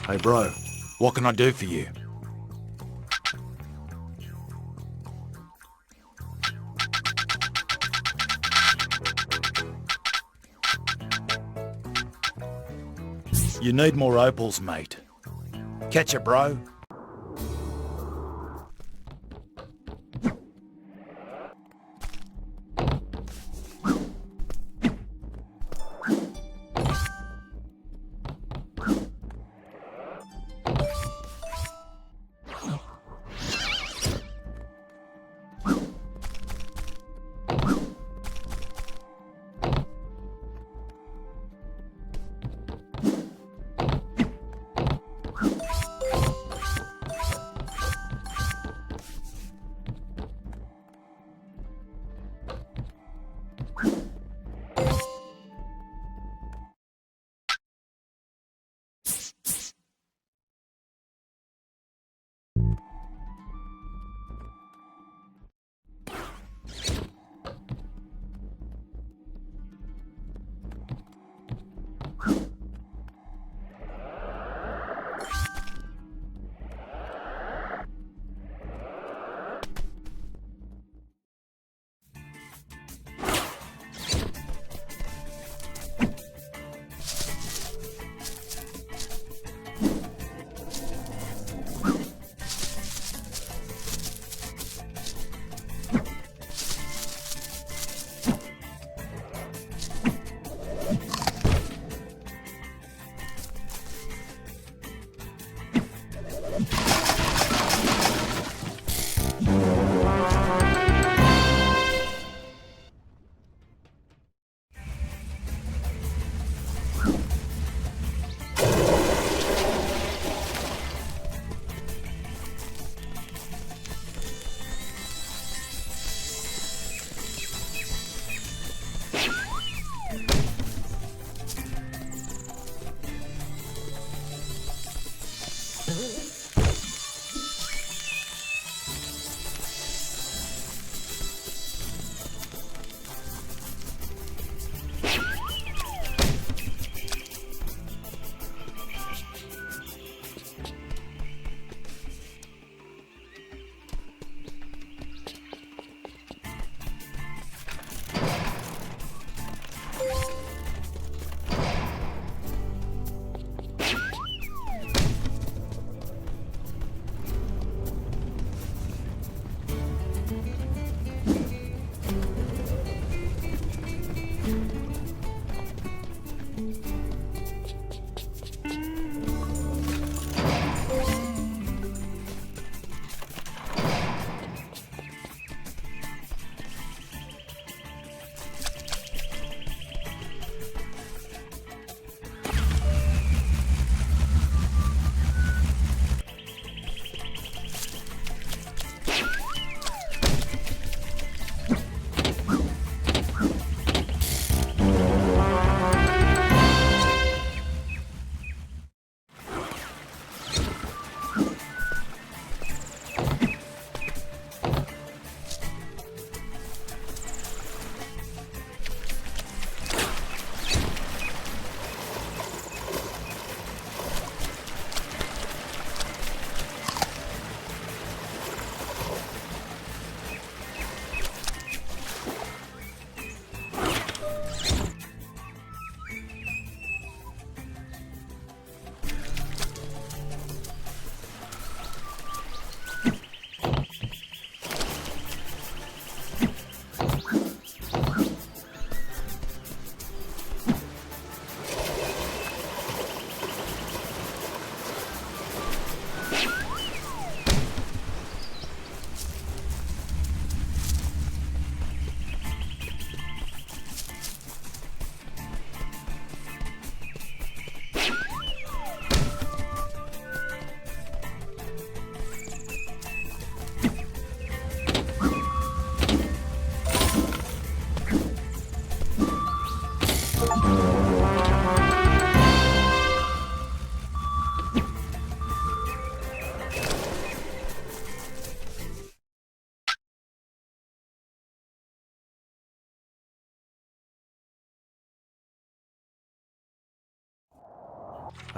Hey bro, what can I do for you? You need more opals, mate. Catch ya, bro.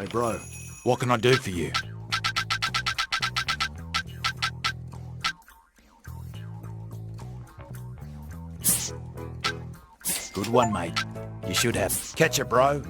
Hey bro, What can I do for you? Good one, mate. You should have. Catch it, bro.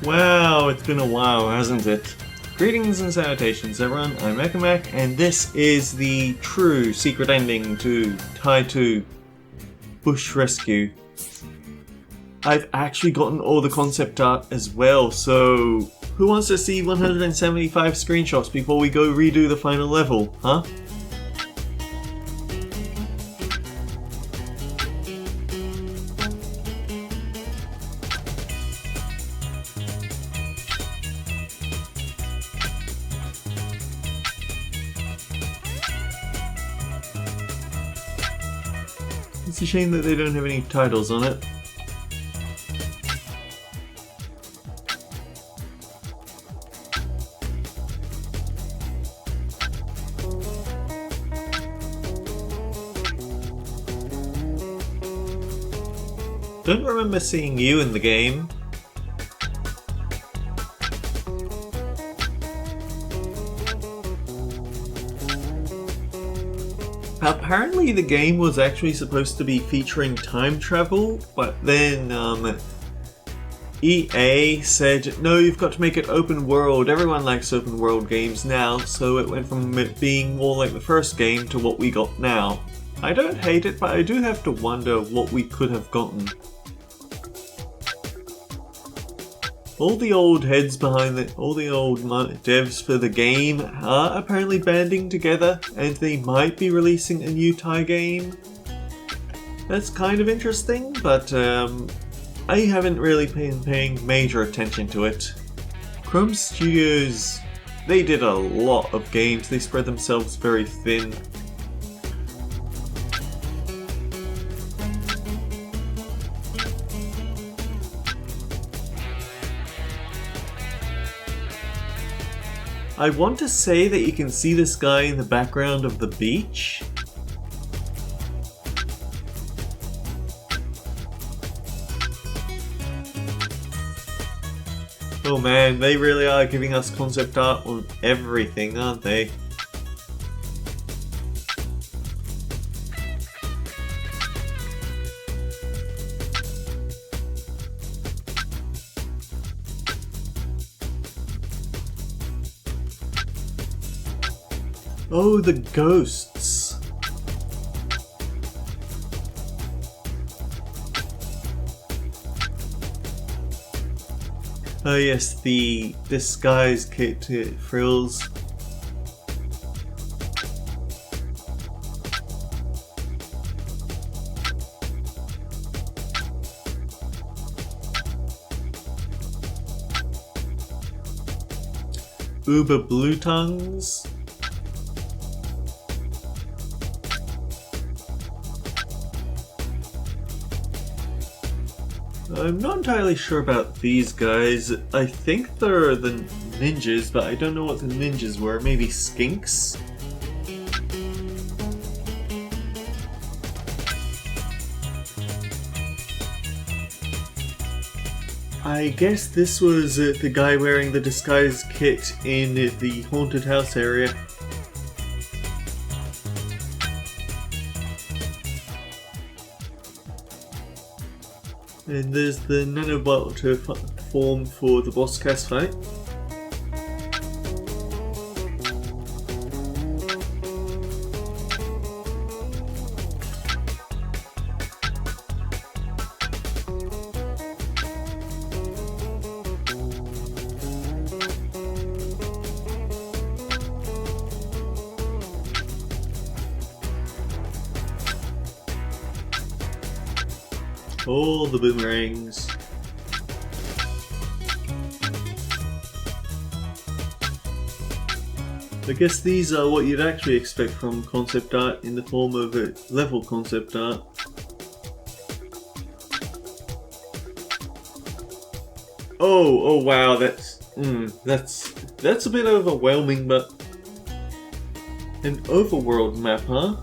Wow, it's been a while, hasn't it? Greetings and salutations everyone, I'm Mekamac, and this is the true secret ending to Tie 2 Bush Rescue. I've actually gotten all the concept art as well, so who wants to see 175 screenshots before we go redo the final level, huh? It's a shame that they don't have any titles on it. Don't remember seeing you in the game. Apparently the game was actually supposed to be featuring time travel, but then EA said, no, you've got to make it open world. Everyone likes open world games now, so it went from it being more like the first game to what we got now. I don't hate it, but I do have to wonder what we could have gotten. All the old heads behind all the old devs for the game are apparently banding together, and they might be releasing a new Thai game. That's kind of interesting, but I haven't really been paying major attention to it. Chrome Studios, they did a lot of games, they spread themselves very thin. I want to say that you can see this guy in the background of the beach. Oh man, they really are giving us concept art on everything, aren't they? Oh, the ghosts. Oh yes, the disguise kit frills. Uber blue tongues. I'm not entirely sure about these guys. I think they're the ninjas, but I don't know what the ninjas were. Maybe skinks? I guess this was the guy wearing the disguise kit in the haunted house area. And there's the nanobot to form for the boss cast fight. All the boomerangs. I guess these are what you'd actually expect from concept art in the form of a level concept art. Oh wow, that's a bit overwhelming, but an overworld map, huh?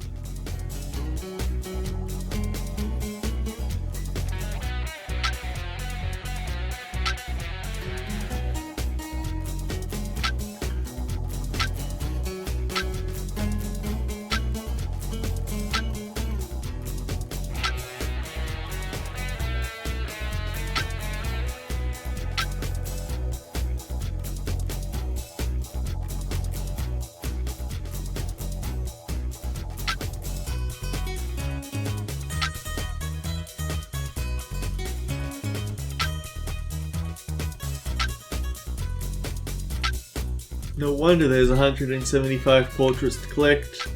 No wonder there's 175 portraits to collect.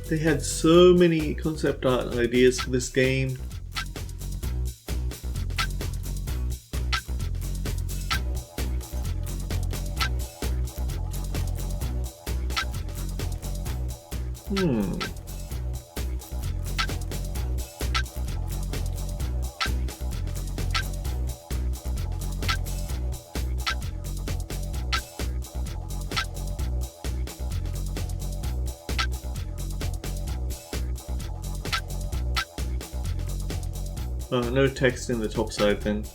They had so many concept art ideas for this game. Oh, no text in the top side then.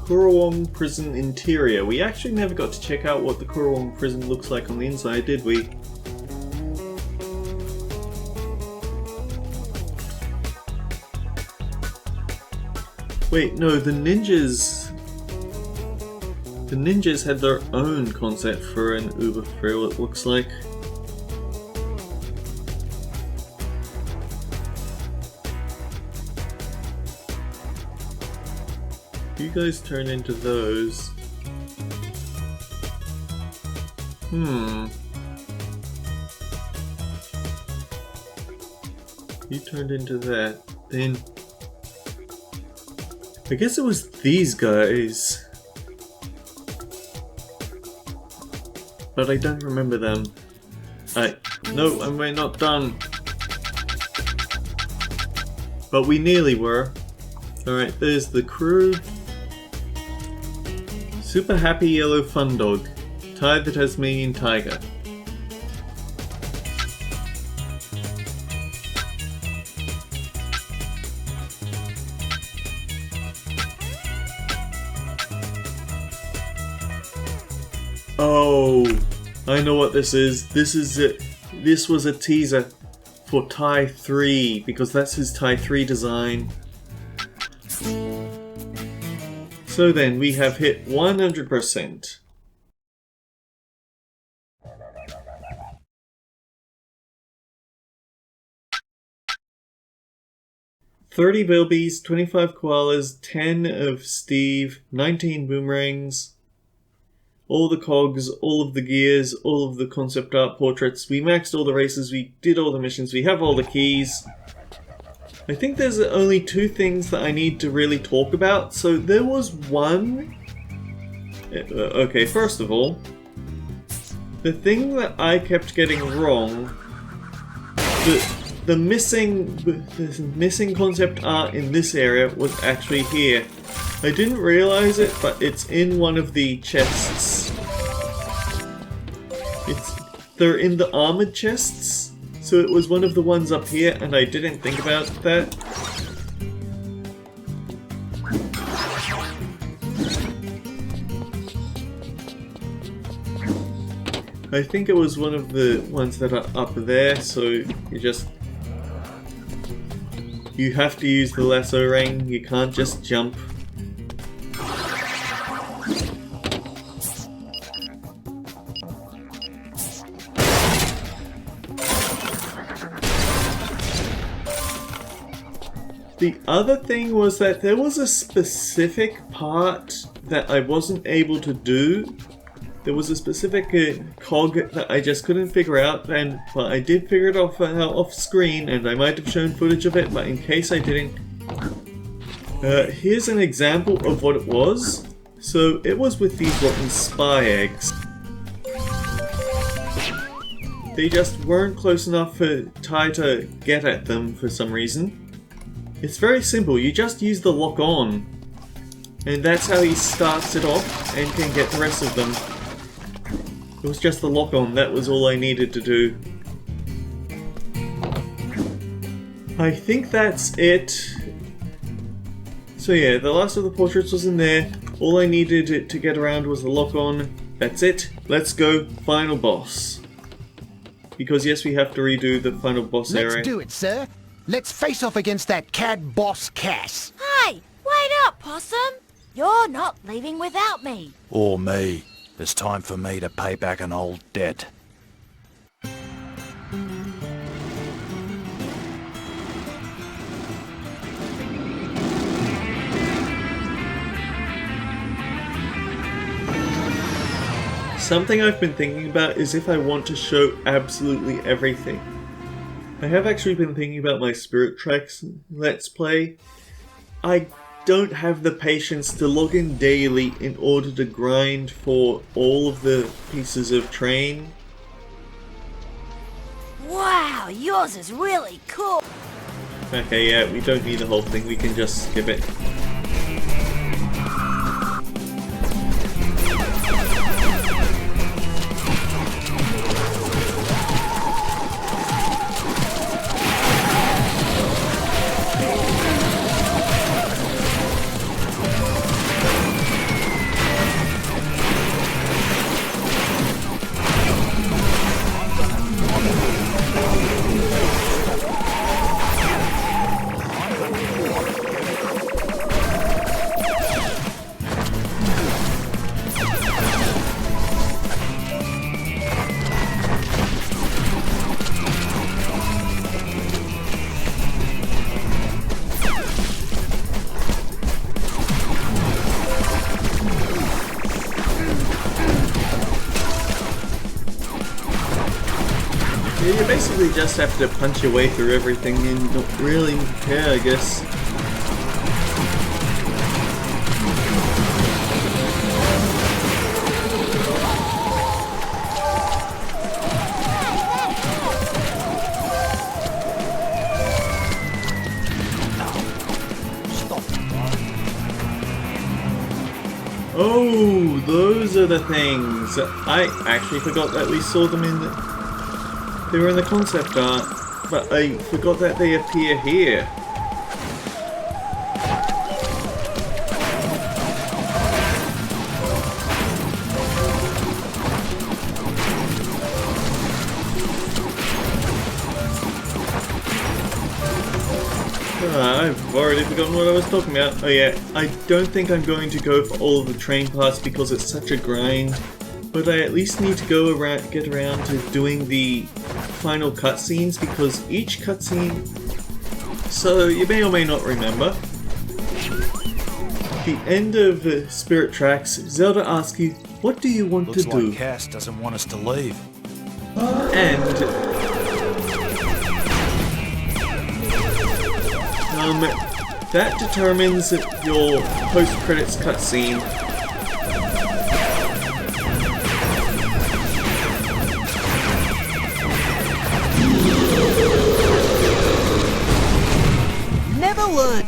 Kurowong Prison interior. We actually never got to check out what the Kurowong Prison looks like on the inside, did we? Wait, no, the ninjas... The ninjas had their own concept for an Uber Frill, it looks like. You guys turn into those. You turned into that. Then I guess it was these guys. But I don't remember them. No, I'm not done. But we nearly were. Alright, there's the crew. Super happy yellow fun dog. Ty the Tasmanian tiger. Oh, I know what this is. This is it. This was a teaser for Ty 3 because that's his Ty 3 design. So then we have hit 100%. $30 bilbies, 25 koalas, 10 of Steve, 19 boomerangs, all the cogs, all of the gears, all of the concept art portraits. We maxed all the races, we did all the missions, we have all the keys. I think there's only two things that I need to really talk about. So there was one... Okay, first of all, the thing that I kept getting wrong, the missing concept art in this area was actually here. I didn't realize it, but it's in one of the chests. They're in the armored chests. So it was one of the ones up here, and I didn't think about that. I think it was one of the ones that are up there, so you have to use the lasso ring, you can't just jump. The other thing was that there was a specific part that I wasn't able to do. There was a specific cog that I just couldn't figure out, but I did figure it off screen, and I might have shown footage of it, but in case I didn't, here's an example of what it was. So it was with these rotten spy eggs. They just weren't close enough for Ty to get at them for some reason. It's very simple, you just use the lock on, and that's how he starts it off and can get the rest of them. It was just the lock on, that was all I needed to do. I think that's it. So yeah, the last of the portraits was in there, all I needed to get around was the lock on. That's it, let's go final boss. Because yes, we have to redo the final boss area. Let's do it, sir. Let's face off against that cad boss Cass. Hey, wait up, Possum. You're not leaving without me. Or me. It's time for me to pay back an old debt. Something I've been thinking about is if I want to show absolutely everything. I have actually been thinking about my Spirit Tracks Let's Play. I don't have the patience to log in daily in order to grind for all of the pieces of train. Wow, yours is really cool. Okay, yeah, we don't need the whole thing, we can just skip it. You basically just have to punch your way through everything and don't really care, I guess. Oh, those are the things. I actually forgot that we saw them in the... They were in the concept art, but I forgot that they appear here. I've already forgotten what I was talking about. Oh yeah, I don't think I'm going to go for all of the train parts because it's such a grind. But I at least need to get around to doing the final cutscenes because each cutscene... So you may or may not remember. At the end of Spirit Tracks, Zelda asks you, what do you want to do? Looks like Cass doesn't want us to leave. And... that determines your post-credits cutscene. Never learn.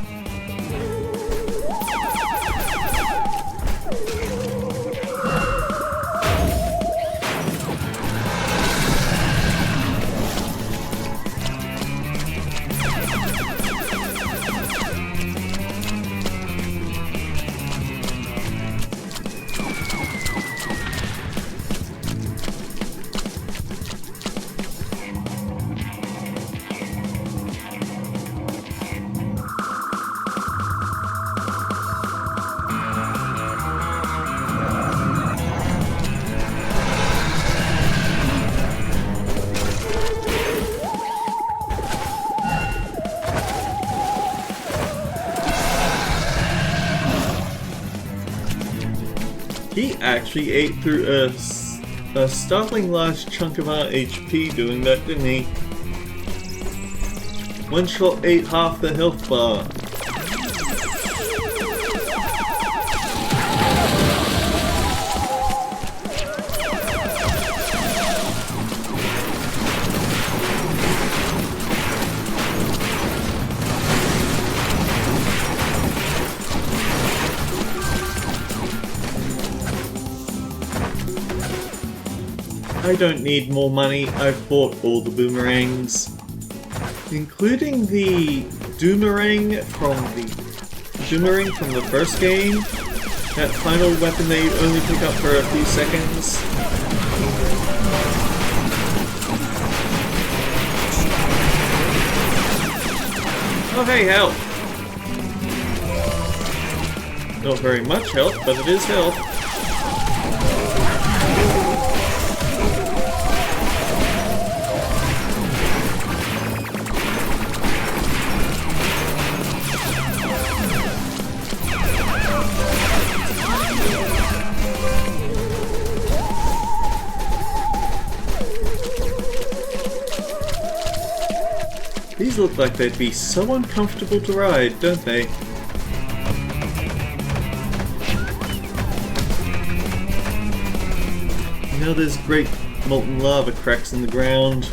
He actually ate through a startling large chunk of our HP doing that, didn't he? One shot ate half the health bar. I don't need more money, I've bought all the boomerangs. Including the Doomerang from the first game. That final weapon they only pick up for a few seconds. Oh hey, health! Not very much health, but it is health. These look like they'd be so uncomfortable to ride, don't they? Now there's great molten lava cracks in the ground.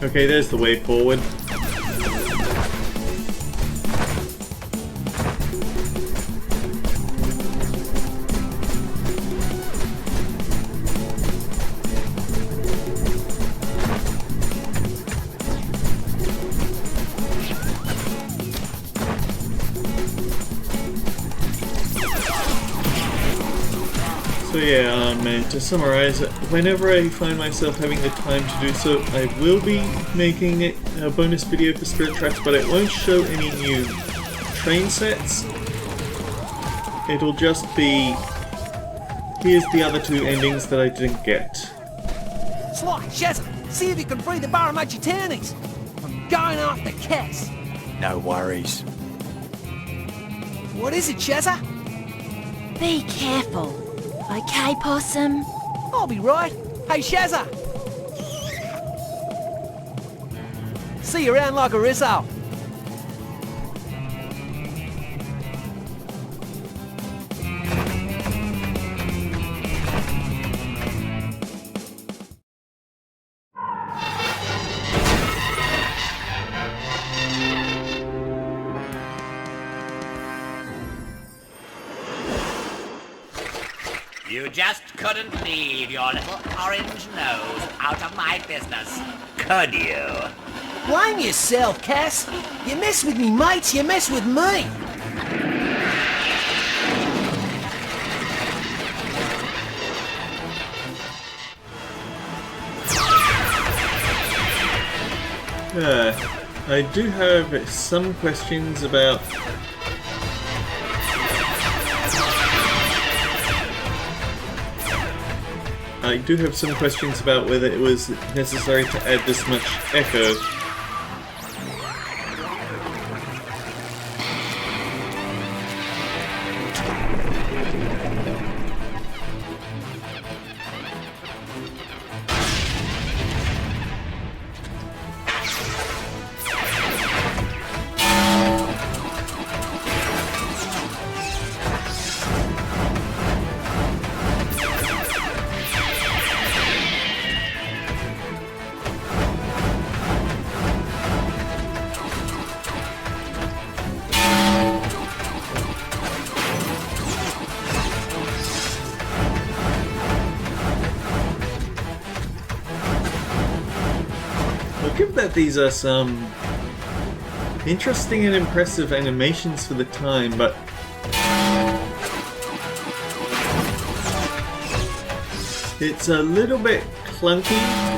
Okay, there's the way forward. So yeah, man, to summarize, whenever I find myself having the time to do so, I will be making a bonus video for Spirit Tracks, but it won't show any new train sets. It'll just be, here's the other two endings that I didn't get. Sly, Shazza, see if you can free the Baramachi townies. I'm going after Cass. No worries. What is it, Shazza? Be careful. Okay, Possum? I'll be right. Hey, Shazza! See you around like a Rizzo. You just couldn't leave your little orange nose out of my business, could you? Blame yourself, Cass. You mess with me mates, you mess with me. I do have some questions about whether it was necessary to add this much echo. that these are some interesting and impressive animations for the time, but it's a little bit clunky.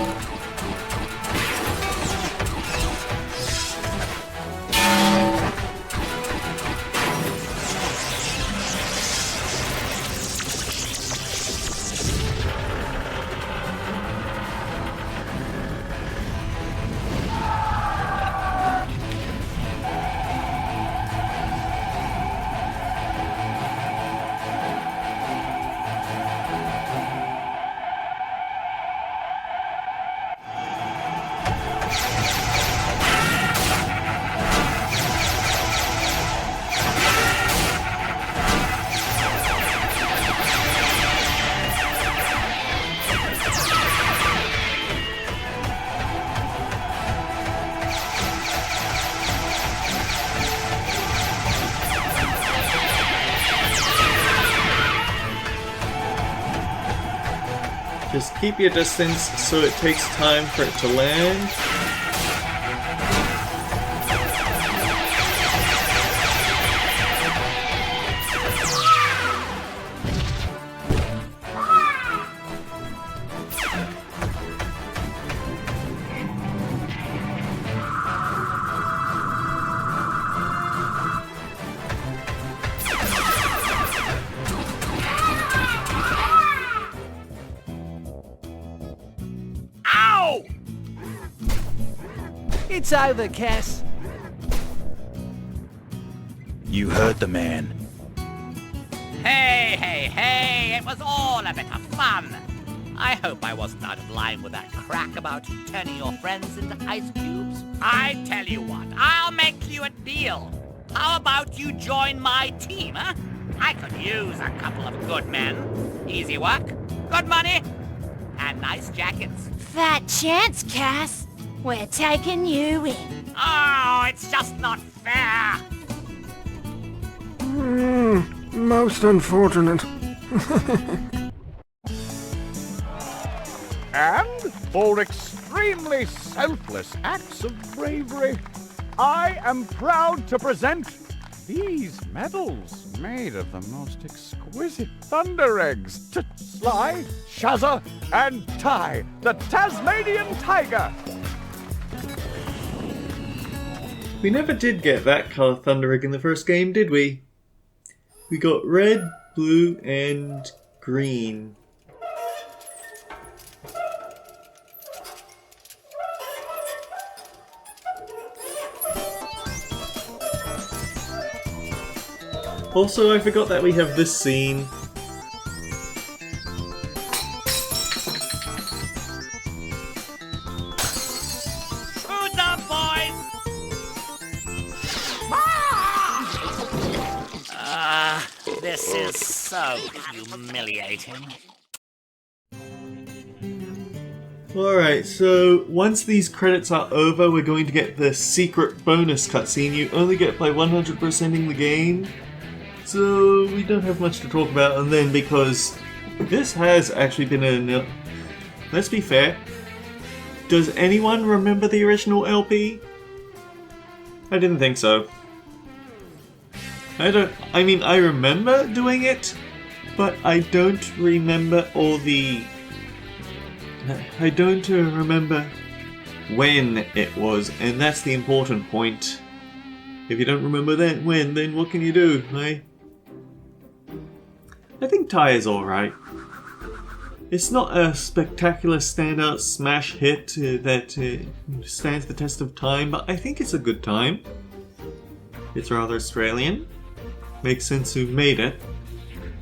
Just keep your distance so it takes time for it to land. It's over, Cass. You heard the man. Hey, hey, hey, it was all a bit of fun. I hope I wasn't out of line with that crack about turning your friends into ice cubes. I tell you what, I'll make you a deal. How about you join my team, huh? I could use a couple of good men. Easy work, good money, and nice jackets. Fat chance, Cass. We're taking you in. Oh, it's just not fair. Most unfortunate. And for extremely selfless acts of bravery, I am proud to present these medals made of the most exquisite thunder eggs to Sly, Shazza, and Ty, the Tasmanian tiger. We never did get that color thunder egg in the first game, did we? We got red, blue, and green. Also, I forgot that we have this scene. Who's up, boys? This is so humiliating. Alright, so once these credits are over, we're going to get the secret bonus cutscene you only get by 100%ing the game. So we don't have much to talk about, and then because this has actually been a... Let's be fair. Does anyone remember the original LP? I didn't think so. I mean, I remember doing it, but I don't remember all the... I don't remember when it was, and that's the important point. If you don't remember that when, then what can you do, eh? I think Ty is alright. It's not a spectacular standout smash hit that stands the test of time, but I think it's a good time. It's rather Australian. Makes sense who made it.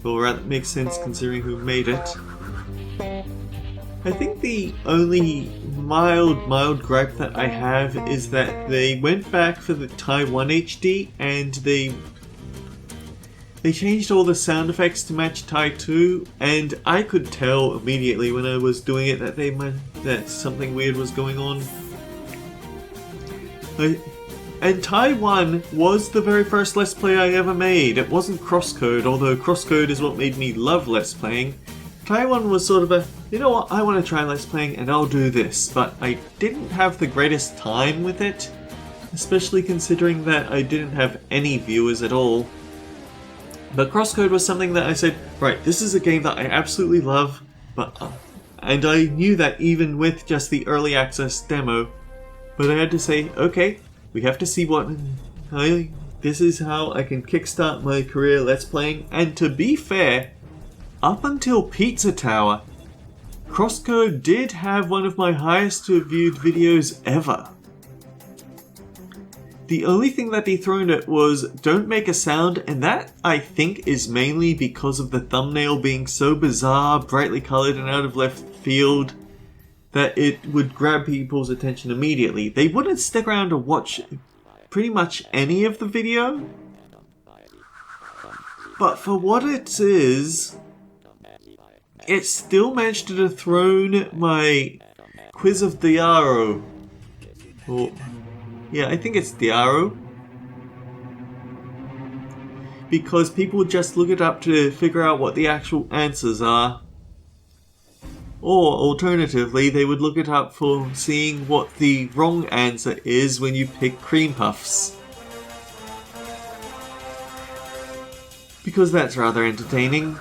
Or rather, makes sense considering who made it. I think the only mild gripe that I have is that they went back for the Taiwan HD and they changed all the sound effects to match Tai 2, and I could tell immediately when I was doing it that that something weird was going on. And Taiwan was the very first Let's Play I ever made. It wasn't Crosscode, although Crosscode is what made me love Let's Playing. Taiwan was sort of you know what, I want to try Let's Playing and I'll do this, but I didn't have the greatest time with it, especially considering that I didn't have any viewers at all. But Crosscode was something that I said, right, this is a game that I absolutely love, and I knew that even with just the early access demo, but I had to say, okay, we have to see this is how I can kickstart my career Let's Playing. And to be fair, up until Pizza Tower, Crosscode did have one of my highest viewed videos ever. The only thing that dethroned it was Don't Make a Sound, and that, I think, is mainly because of the thumbnail being so bizarre, brightly coloured and out of left field, that it would grab people's attention immediately. They wouldn't stick around to watch pretty much any of the video, but for what it is, it still managed to dethrone my Quiz of Diaro. Yeah, I think it's Diaro. Because people just look it up to figure out what the actual answers are. Or, alternatively, they would look it up for seeing what the wrong answer is when you pick cream puffs. Because that's rather entertaining.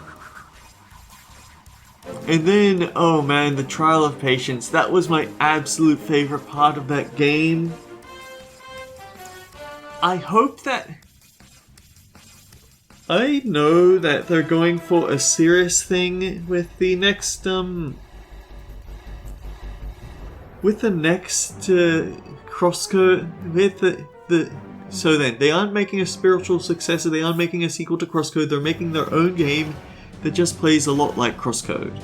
And then, oh man, the Trial of Patience. That was my absolute favourite part of that game. I hope that... I know that they're going for a serious thing with the next, Crosscode, so then, they aren't making a spiritual successor, they aren't making a sequel to Crosscode, they're making their own game that just plays a lot like Crosscode.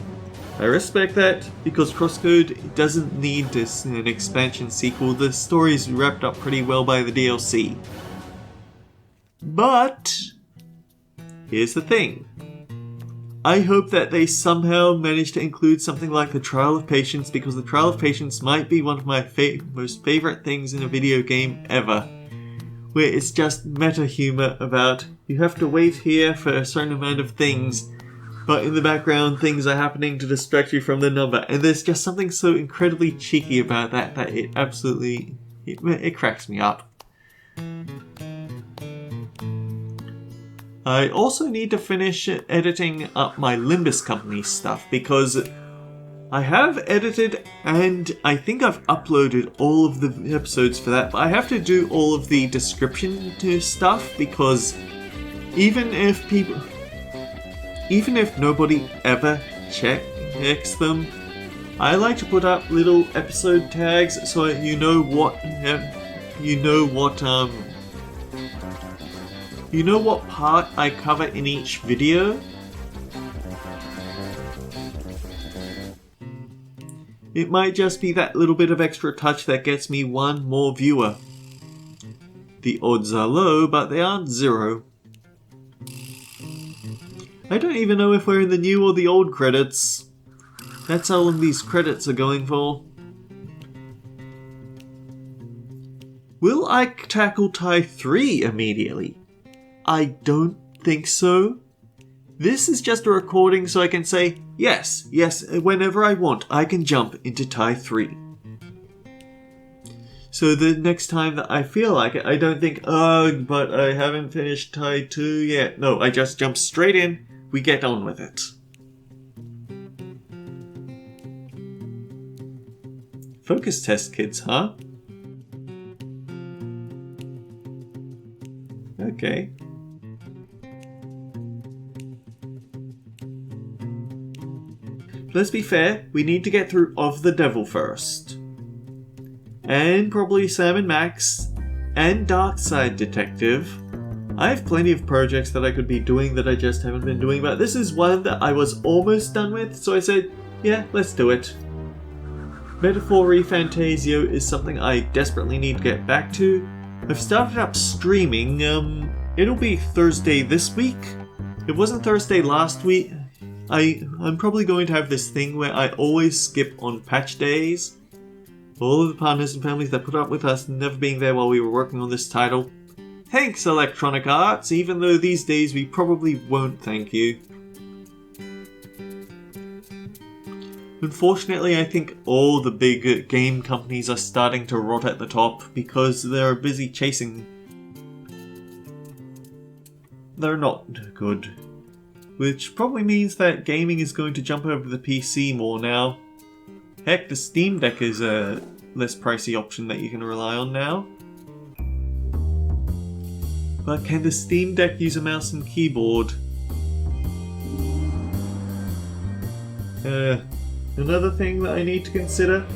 I respect that, because Crosscode doesn't need an expansion sequel. The story's wrapped up pretty well by the DLC. But here's the thing. I hope that they somehow manage to include something like the Trial of Patience, because the Trial of Patience might be one of my most favourite things in a video game ever. Where it's just meta humour about, you have to wait here for a certain amount of things, but in the background things are happening to distract you from the number, and there's just something so incredibly cheeky about that it absolutely, it cracks me up. I also need to finish editing up my Limbus Company stuff, because I have edited and I think I've uploaded all of the episodes for that, but I have to do all of the description to stuff, because even if nobody ever checks them, I like to put up little episode tags so you know what part I cover in each video. It might just be that little bit of extra touch that gets me one more viewer. The odds are low, but they aren't zero. I don't even know if we're in the new or the old credits. That's how long these credits are going for. Will I tackle Tie 3 immediately? I don't think so. This is just a recording so I can say, yes, whenever I want, I can jump into Tie 3. So the next time that I feel like it, I don't think, ugh, but I haven't finished Tie 2 yet. No, I just jump straight in, we get on with it. Focus test kids, huh? Okay. Let's be fair, we need to get through Of the Devil first. And probably Sam and Max, and Dark Side Detective. I have plenty of projects that I could be doing that I just haven't been doing, but this is one that I was almost done with, so I said, yeah, let's do it. Metaphor ReFantasio is something I desperately need to get back to. I've started up streaming, it'll be Thursday this week. It wasn't Thursday last week. I'm probably going to have this thing where I always skip on patch days. All of the partners and families that put up with us never being there while we were working on this title. Thanks, Electronic Arts, even though these days we probably won't thank you. Unfortunately, I think all the big game companies are starting to rot at the top because they're busy chasing. They're not good. Which probably means that gaming is going to jump over the PC more now. Heck, the Steam Deck is a less pricey option that you can rely on now. But can the Steam Deck use a mouse and keyboard? Another thing that I need to consider,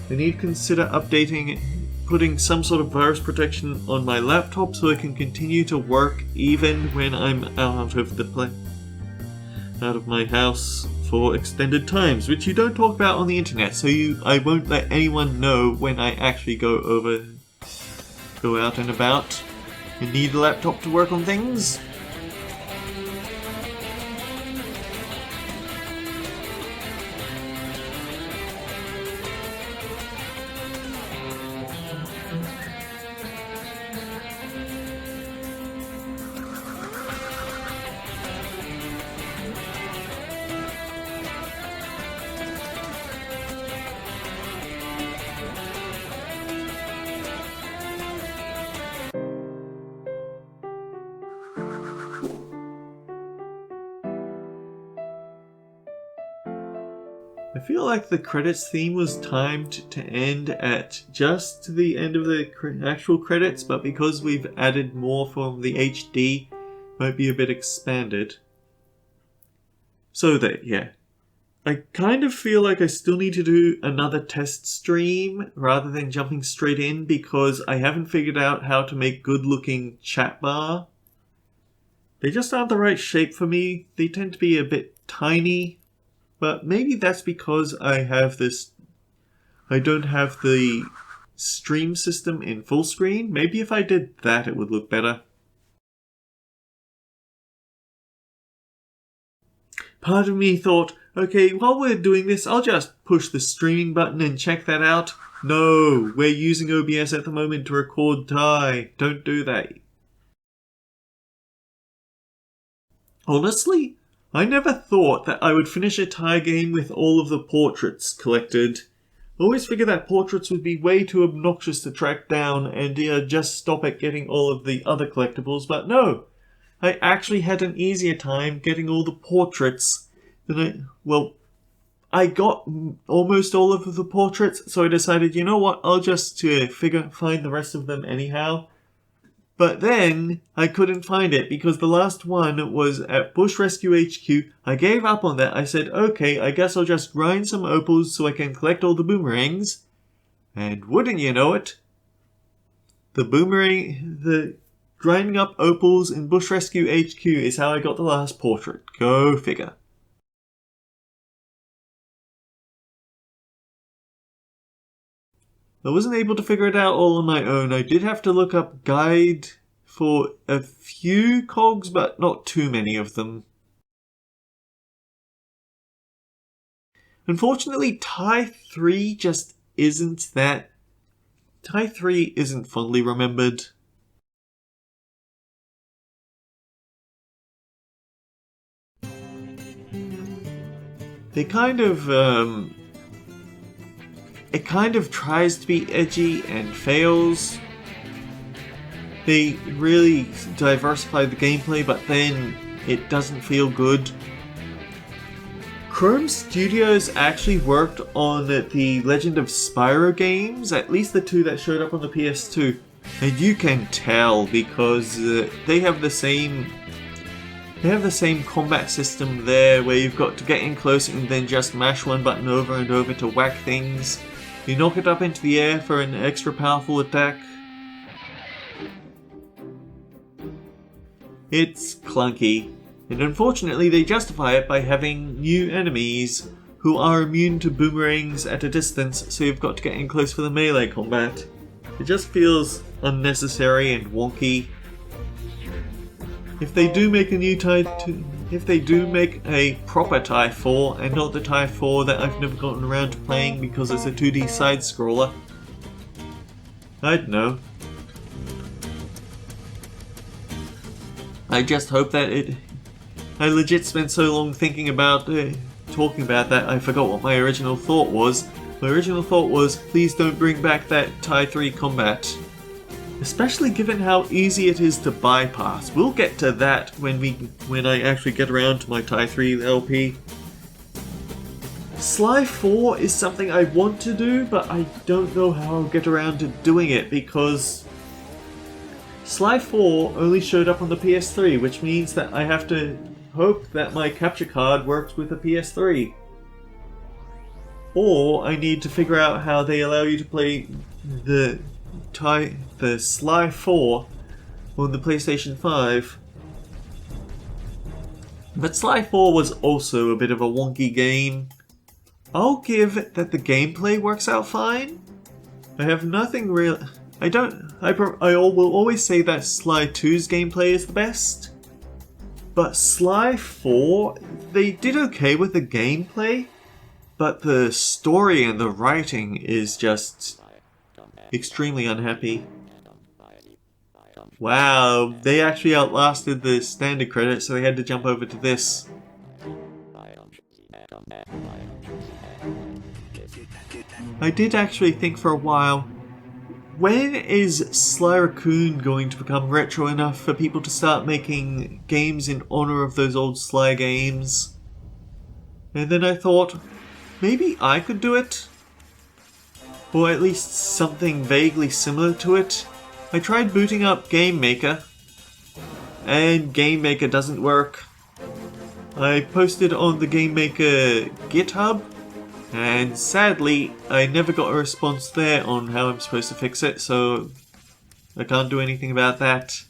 updating, putting some sort of virus protection on my laptop so it can continue to work even when I'm out of my house for extended times, which you don't talk about on the internet, so I won't let anyone know when I actually go out and about and need a laptop to work on things. I feel like the credits theme was timed to end at just the end of the actual credits, but because we've added more from the HD, it might be a bit expanded. So that, yeah. I kind of feel like I still need to do another test stream rather than jumping straight in because I haven't figured out how to make good looking chat bar. They just aren't the right shape for me. They tend to be a bit tiny. But maybe that's because I don't have the stream system in full screen. Maybe if I did that it would look better. Part of me thought, okay, while we're doing this, I'll just push the streaming button and check that out. No, we're using OBS at the moment to record Thai. Don't do that. Honestly, I never thought that I would finish a Thai game with all of the portraits collected. I always figured that portraits would be way too obnoxious to track down and just stop at getting all of the other collectibles, but no. I actually had an easier time getting all the portraits than I got almost all of the portraits, so I decided, you know what, I'll just find the rest of them anyhow. But then, I couldn't find it because the last one was at Bush Rescue HQ. I gave up on that. I said, okay, I guess I'll just grind some opals so I can collect all the boomerangs. And wouldn't you know it, the grinding up opals in Bush Rescue HQ is how I got the last portrait. Go figure. I wasn't able to figure it out all on my own. I did have to look up guide for a few cogs, but not too many of them. Unfortunately, Thai 3 just isn't that. Thai 3 isn't fondly remembered. They kind of, it kind of tries to be edgy and fails. They really diversify the gameplay, but then it doesn't feel good. Chrome Studios actually worked on the Legend of Spyro games, at least the two that showed up on the PS2. And you can tell because they have the same combat system there where you've got to get in close and then just mash one button over and over to whack things. You knock it up into the air for an extra powerful attack. It's clunky, and unfortunately they justify it by having new enemies who are immune to boomerangs at a distance, so you've got to get in close for the melee combat. It just feels unnecessary and wonky. If they do make a new if they do make a proper Thai 4 and not the Thai 4 that I've never gotten around to playing because it's a 2D side-scroller, I'd know. I just hope that I legit spent so long thinking about talking about that, I forgot what my original thought was. My original thought was, please don't bring back that Tie 3 combat. Especially given how easy it is to bypass. We'll get to that when I actually get around to my Tie 3 LP. Sly 4 is something I want to do, but I don't know how I'll get around to doing it because Sly 4 only showed up on the PS3, which means that I have to hope that my capture card works with a PS3. Or I need to figure out how they allow you to play the Sly 4 on the PlayStation 5. But Sly 4 was also a bit of a wonky game. I'll give it that the gameplay works out fine. I have nothing real. I will always say that Sly 2's gameplay is the best. But Sly 4, they did okay with the gameplay, but the story and the writing is just extremely unhappy. Wow, they actually outlasted the standard credits, so they had to jump over to this. I did actually think for a while, when is Sly Raccoon going to become retro enough for people to start making games in honor of those old Sly games? And then I thought, maybe I could do it? Or at least something vaguely similar to it. I tried booting up Game Maker, and Game Maker doesn't work. I posted on the Game Maker GitHub, and sadly, I never got a response there on how I'm supposed to fix it, so I can't do anything about that.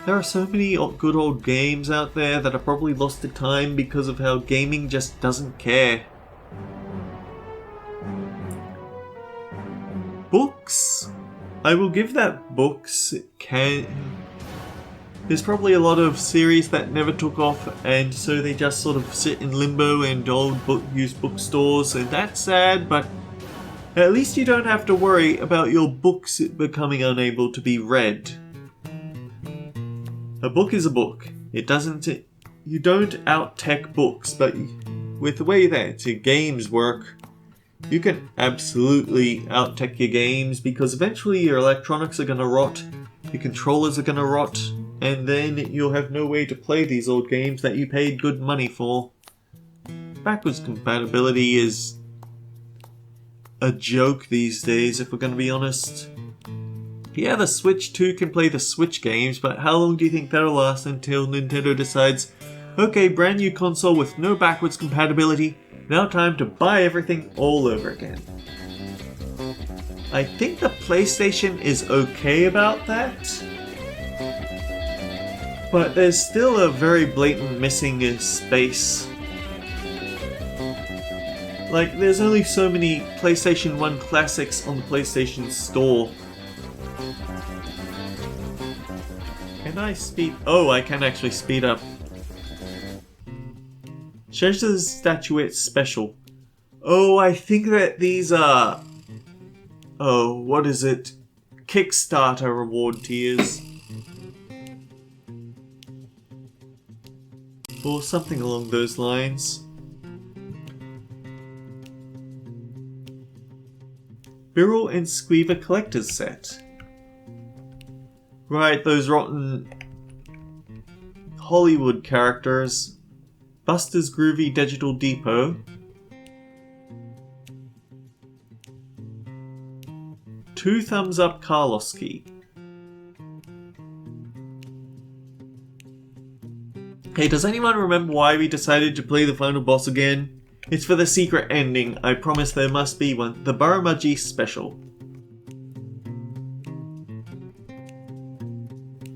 There are so many good old games out there that are probably lost to time because of how gaming just doesn't care. Books? I will give that books can... There's probably a lot of series that never took off, and so they just sort of sit in limbo and old used bookstores, and that's sad, but at least you don't have to worry about your books becoming unable to be read. A book is a book. It doesn't... You don't out-tech books, but with the way that games work, you can absolutely out-tech your games, because eventually your electronics are gonna rot, your controllers are gonna rot, and then you'll have no way to play these old games that you paid good money for. Backwards compatibility is a joke these days, if we're going to be honest. Yeah, the Switch 2 can play the Switch games, but how long do you think that'll last until Nintendo decides, okay, brand new console with no backwards compatibility, now time to buy everything all over again. I think the PlayStation is okay about that. But there's still a very blatant missing space. Like, there's only so many PlayStation 1 classics on the PlayStation Store. Can I speed... Oh, I can actually speed up. Treasures Statuette Special. Oh, I think that these are... Oh, what is it? Kickstarter reward tiers. Or something along those lines. Birrell and Squeever Collector's Set. Right, those rotten Hollywood characters. Buster's Groovy Digital Depot. Two Thumbs Up Karlovsky. Hey, does anyone remember why we decided to play the final boss again? It's for the secret ending. I promise there must be one. The Baramudji Special.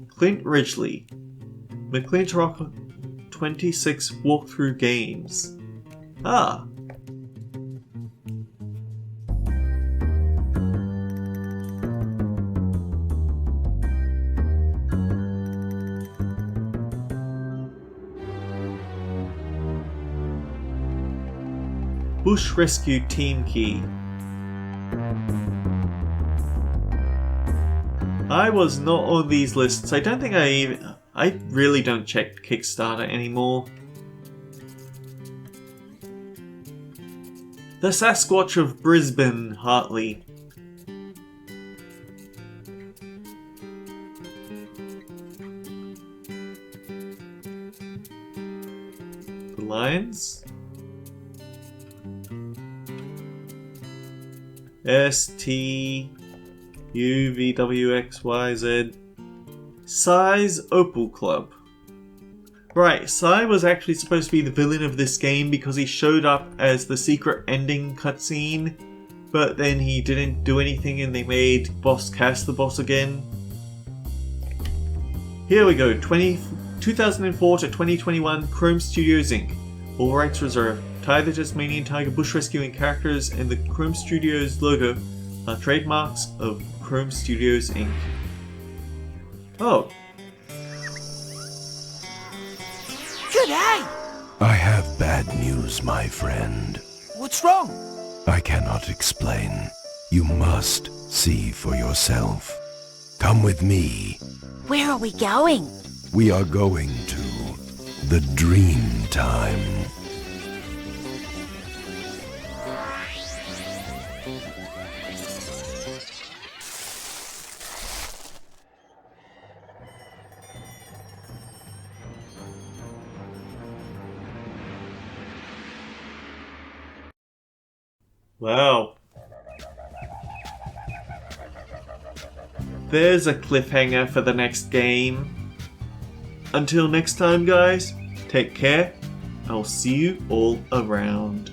Clint Ridgely. McClintock 26 Walkthrough Games. Ah. Bush Rescue Team Key. I was not on these lists. I don't think I really don't check Kickstarter anymore. The Sasquatch of Brisbane, Hartley. The Lions. STUVWXYZ. Psy's Opal Club. Right, Psy was actually supposed to be the villain of this game because he showed up as the secret ending cutscene, but then he didn't do anything and they made Boss Cass the boss again. Here we go, 2004 to 2021, Chrome Studios Inc. All rights reserved. Ty the Tasmanian Tiger bush rescuing characters and the Chrome Studios logo are trademarks of Chrome Studios Inc. Oh. G'day! I have bad news, my friend. What's wrong? I cannot explain. You must see for yourself. Come with me. Where are we going? We are going to the dream time. Wow. There's a cliffhanger for the next game. Until next time, guys, take care. I'll see you all around.